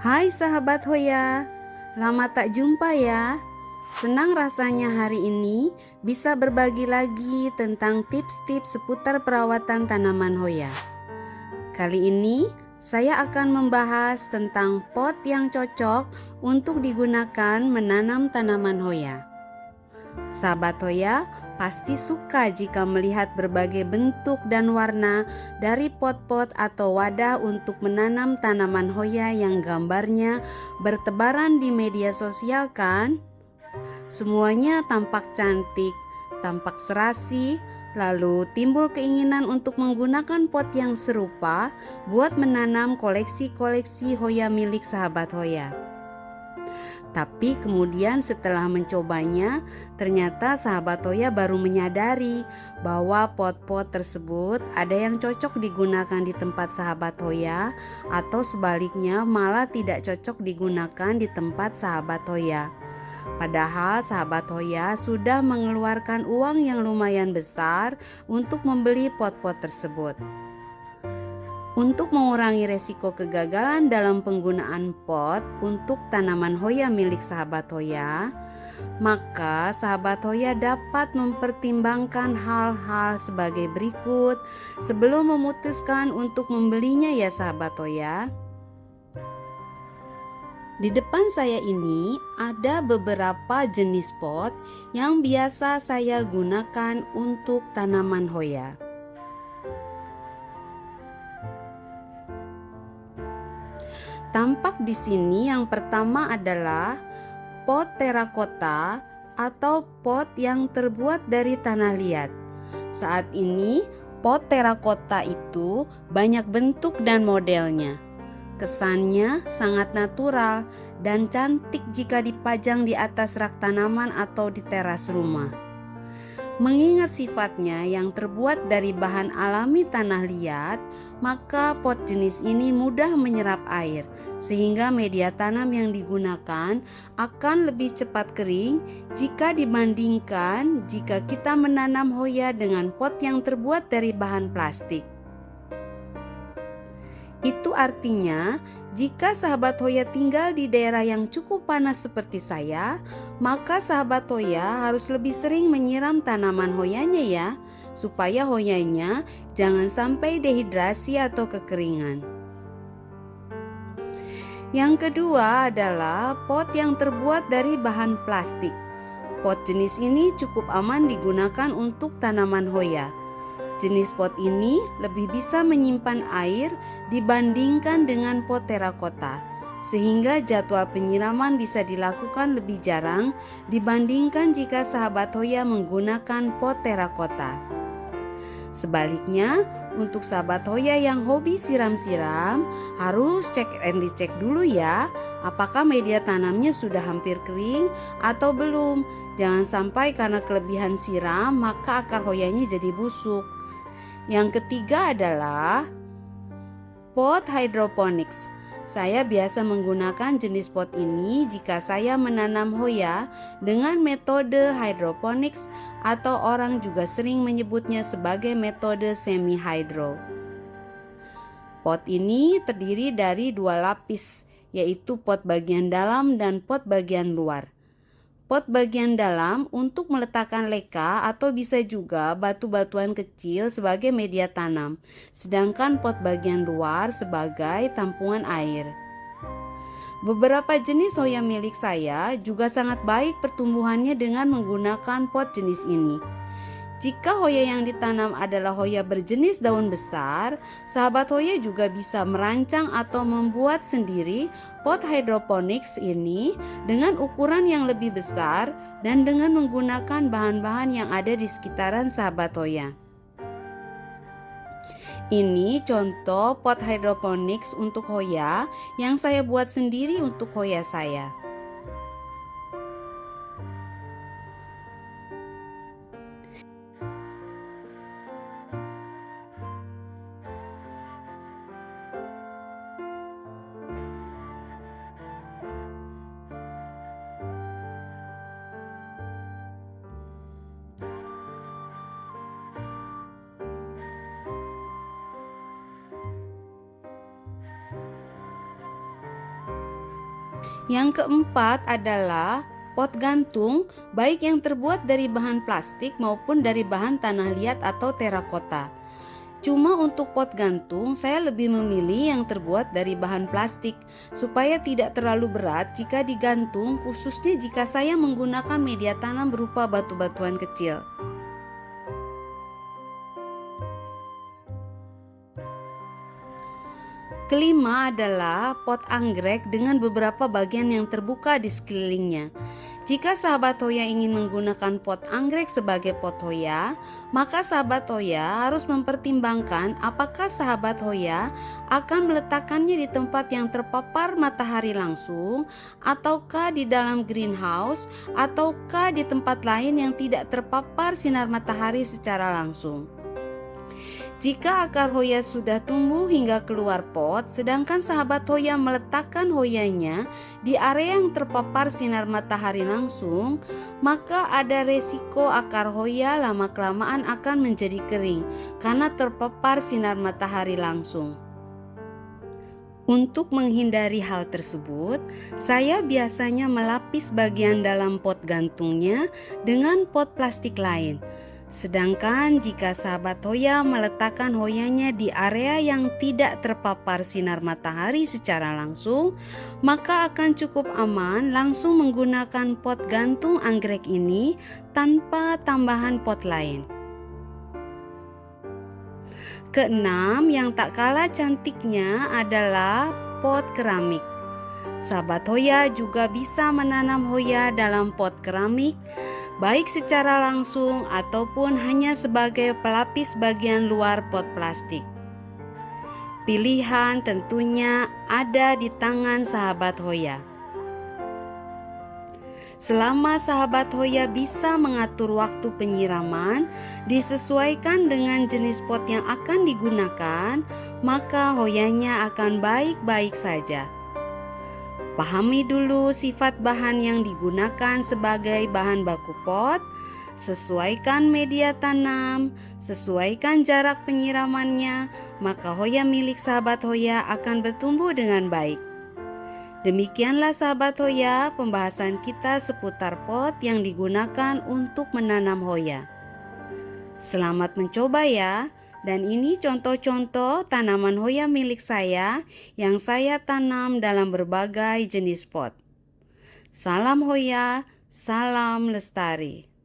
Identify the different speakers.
Speaker 1: Hai sahabat Hoya, lama tak jumpa ya. Senang rasanya hari ini bisa berbagi lagi tentang tips-tips seputar perawatan tanaman Hoya. Kali ini saya akan membahas tentang pot yang cocok untuk digunakan menanam tanaman Hoya. Sahabat Hoya pasti suka jika melihat berbagai bentuk dan warna dari pot-pot atau wadah untuk menanam tanaman Hoya yang gambarnya bertebaran di media sosial kan? Semuanya tampak cantik, tampak serasi, lalu timbul keinginan untuk menggunakan pot yang serupa buat menanam koleksi-koleksi Hoya milik sahabat Hoya. Tapi kemudian setelah mencobanya, ternyata sahabat Hoya baru menyadari bahwa pot-pot tersebut ada yang cocok digunakan di tempat sahabat Hoya, atau sebaliknya malah tidak cocok digunakan di tempat sahabat Hoya. Padahal sahabat Hoya sudah mengeluarkan uang yang lumayan besar untuk membeli pot-pot tersebut. Untuk mengurangi resiko kegagalan dalam penggunaan pot untuk tanaman Hoya milik sahabat Hoya, maka sahabat Hoya dapat mempertimbangkan hal-hal sebagai berikut sebelum memutuskan untuk membelinya ya sahabat Hoya. Di depan saya ini ada beberapa jenis pot yang biasa saya gunakan untuk tanaman Hoya. Tampak di sini yang pertama adalah pot terakota atau pot yang terbuat dari tanah liat. Saat ini pot terakota itu banyak bentuk dan modelnya. Kesannya sangat natural dan cantik jika dipajang di atas rak tanaman atau di teras rumah. Mengingat sifatnya yang terbuat dari bahan alami tanah liat, maka pot jenis ini mudah menyerap air, sehingga media tanam yang digunakan akan lebih cepat kering jika dibandingkan jika kita menanam Hoya dengan pot yang terbuat dari bahan plastik. Itu artinya, jika sahabat Hoya tinggal di daerah yang cukup panas seperti saya, maka sahabat Hoya harus lebih sering menyiram tanaman Hoyanya ya, supaya Hoyanya jangan sampai dehidrasi atau kekeringan. Yang kedua adalah pot yang terbuat dari bahan plastik. Pot jenis ini cukup aman digunakan untuk tanaman Hoya. Jenis pot ini lebih bisa menyimpan air dibandingkan dengan pot terakota, sehingga jadwal penyiraman bisa dilakukan lebih jarang dibandingkan jika sahabat Hoya menggunakan pot terakota. Sebaliknya, untuk sahabat Hoya yang hobi siram-siram, harus cek and dicek dulu ya, apakah media tanamnya sudah hampir kering atau belum. Jangan sampai karena kelebihan siram maka akar Hoyanya jadi busuk. Yang ketiga adalah pot hydroponics. Saya biasa menggunakan jenis pot ini jika saya menanam Hoya dengan metode hydroponics, atau orang juga sering menyebutnya sebagai metode semi hydro. Pot ini terdiri dari dua lapis, yaitu pot bagian dalam dan pot bagian luar. Pot bagian dalam untuk meletakkan leka atau bisa juga batu-batuan kecil sebagai media tanam, sedangkan pot bagian luar sebagai tampungan air. Beberapa jenis Hoya milik saya juga sangat baik pertumbuhannya dengan menggunakan pot jenis ini. Jika Hoya yang ditanam adalah Hoya berjenis daun besar, sahabat Hoya juga bisa merancang atau membuat sendiri pot hydroponics ini dengan ukuran yang lebih besar dan dengan menggunakan bahan-bahan yang ada di sekitaran sahabat Hoya. Ini contoh pot hydroponics untuk Hoya yang saya buat sendiri untuk Hoya saya. Yang keempat adalah pot gantung, baik yang terbuat dari bahan plastik maupun dari bahan tanah liat atau terakota. Cuma untuk pot gantung, saya lebih memilih yang terbuat dari bahan plastik supaya tidak terlalu berat jika digantung, khususnya jika saya menggunakan media tanam berupa batu-batuan kecil. Kelima adalah pot anggrek dengan beberapa bagian yang terbuka di sekelilingnya. Jika sahabat Hoya ingin menggunakan pot anggrek sebagai pot Hoya, maka sahabat Hoya harus mempertimbangkan apakah sahabat Hoya akan meletakkannya di tempat yang terpapar matahari langsung, ataukah di dalam greenhouse, ataukah di tempat lain yang tidak terpapar sinar matahari secara langsung. Jika akar Hoya sudah tumbuh hingga keluar pot, sedangkan sahabat Hoya meletakkan Hoyanya di area yang terpapar sinar matahari langsung, maka ada resiko akar Hoya lama-kelamaan akan menjadi kering karena terpapar sinar matahari langsung. Untuk menghindari hal tersebut, saya biasanya melapis bagian dalam pot gantungnya dengan pot plastik lain. Sedangkan jika sahabat Hoya meletakkan Hoyanya di area yang tidak terpapar sinar matahari secara langsung, maka akan cukup aman langsung menggunakan pot gantung anggrek ini tanpa tambahan pot lain. Keenam, yang tak kalah cantiknya adalah pot keramik. Sahabat Hoya juga bisa menanam Hoya dalam pot keramik, baik secara langsung ataupun hanya sebagai pelapis bagian luar pot plastik. Pilihan tentunya ada di tangan sahabat Hoya. Selama sahabat Hoya bisa mengatur waktu penyiraman, disesuaikan dengan jenis pot yang akan digunakan, maka Hoyanya akan baik-baik saja. Pahami dulu sifat bahan yang digunakan sebagai bahan baku pot, sesuaikan media tanam, sesuaikan jarak penyiramannya, maka Hoya milik sahabat Hoya akan bertumbuh dengan baik. Demikianlah sahabat Hoya pembahasan kita seputar pot yang digunakan untuk menanam Hoya. Selamat mencoba ya. Dan ini contoh-contoh tanaman Hoya milik saya yang saya tanam dalam berbagai jenis pot. Salam Hoya, salam lestari.